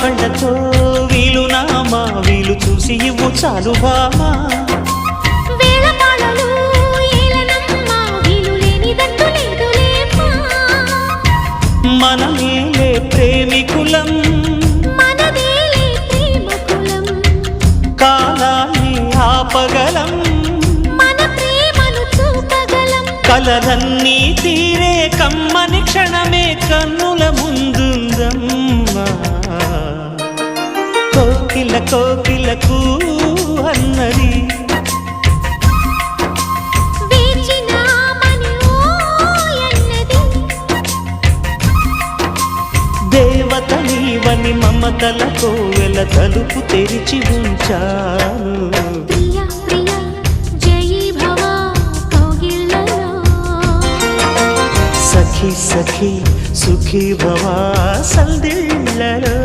కళ్ళతో వీలు నామా వీలు చూసి ఇవ్వు చాలు బామా మనమేలే ప్రేమికులం కాలాన్ని ఆపగలం కలలన్నీ తీరే కమ్మని క్షణమే కన్నుల ముందుందమ్మా కోకిల కోకిలకు అన్నది దేవత నీవని మమతల కోవెల తలుపు తెరిచి ఉంచాను సఖీ సఖీ సుఖీ భవా సందిళ్ళలో